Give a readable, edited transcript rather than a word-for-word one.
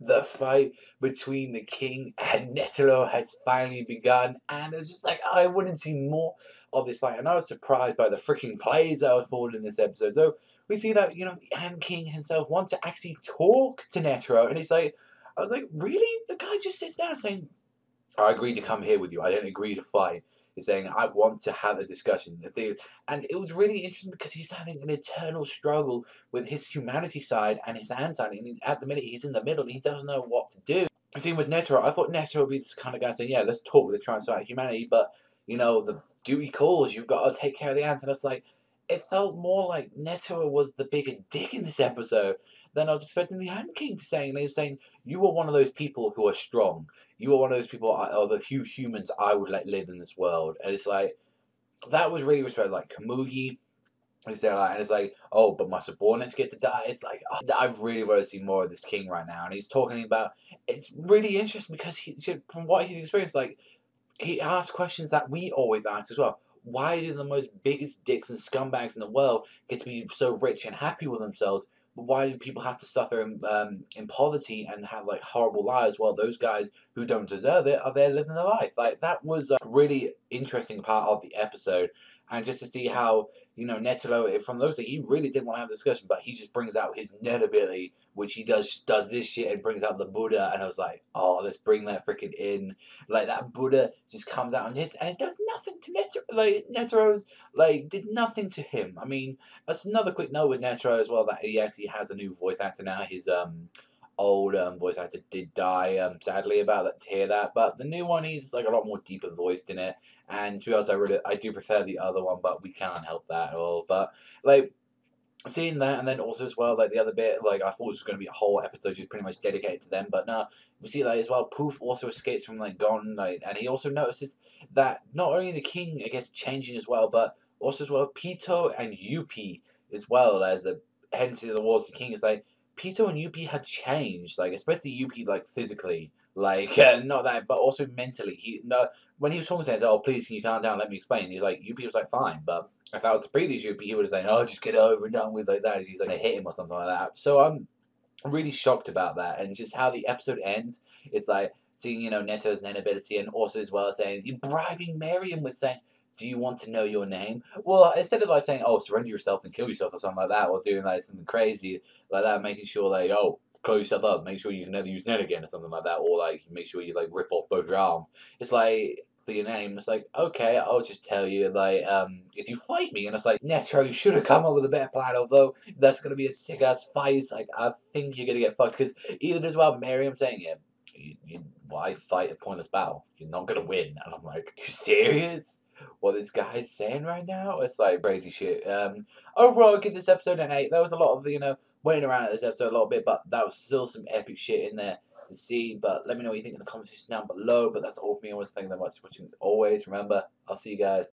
the fight between the king and Netero has finally begun, and it's just like I wouldn't see more of this fight. And I was surprised by the freaking plays that was pulled in this episode. So we see that the Ant King himself wants to actually talk to Netero, and he's like, I was like, really? The guy just sits down saying, I agreed to come here with you. I didn't agree to fight. He's saying, I want to have a discussion. And it was really interesting because he's having an eternal struggle with his humanity side and his hand side. And at the minute, he's in the middle and he doesn't know what to do. See, with Netero, I thought Netero would be this kind of guy saying, yeah, let's talk with the transfer humanity. But, the duty calls. You've got to take care of the ants. And it's like, it felt more like Netero was the bigger dick in this episode than I was expecting the Ant King to say. And he was saying, you are one of those people who are strong. You are one of those people, or the few humans I would let live in this world. And it's like, that was really respected. Like, Kamugi is there, and it's like, oh, but my subordinates get to die. It's like, oh, I really want to see more of this king right now. And he's talking about, it's really interesting because from what he's experienced, like, he asks questions that we always ask as well. Why do the most biggest dicks and scumbags in the world get to be so rich and happy with themselves? But why do people have to suffer in poverty and have like horrible lives? While those guys who don't deserve it are there living their life. Like that was a really interesting part of the episode, and just to see how Netero from those things, he really didn't want to have a discussion, but he just brings out his net ability, which he does this shit and brings out the Buddha, and I was like, oh, let's bring that freaking in. Like that Buddha just comes out and hits, and it does nothing to Netero. Like Netero's did nothing to him. I mean, that's another quick note with Netero as well that he actually has a new voice actor now. His old voice actor did die sadly about that to hear that, but the new one he's like a lot more deeper voiced in it. And to be honest, I do prefer the other one, but we can't help that at all. But like seeing that, and then also as well, like the other bit, like I thought it was going to be a whole episode just pretty much dedicated to them, but no, we see that as well. Poof also escapes from like Gon, like, and he also notices that not only the king, I guess, changing as well, but also as well Pito and Yuppie as well as the heading to the walls. The king is like Pito and Yuppie had changed, like especially Yuppie, like physically. Like not that, but also mentally. He no when he was talking to him, he said, "Oh, please, can you calm down? Let me explain." He's like, Yuppie was like, "Fine," but if that was the previous Yuppie, he would have said, "Oh, just get it over and done with," like that. He's like, gonna hit him or something like that. So I'm really shocked about that, and just how the episode ends. It's like seeing Neto's inability, and also as well saying you're bribing Meruem with saying, "Do you want to know your name?" Well, instead of like saying, "Oh, surrender yourself and kill yourself" or something like that, or doing like something crazy like that, making sure like, "Oh, close yourself up, make sure you can never use net again" or something like that, or like make sure you like rip off both your arm. It's like for your name, it's like, okay, I'll just tell you, like, if you fight me, and it's like, Netero, you should have come up with a better plan, although that's gonna be a sick ass fight. It's like, I think you're gonna get fucked, because even as well, Meruem saying, yeah, why fight a pointless battle? You're not gonna win. And I'm like, you serious? What this guy's saying right now? It's like crazy shit. Overall, I'll give this episode an 8. There was a lot of, waiting around at this episode a little bit, but that was still some epic shit in there to see. But let me know what you think in the comments section down below. But that's all for me. I want to thank you very much for watching. Always remember, I'll see you guys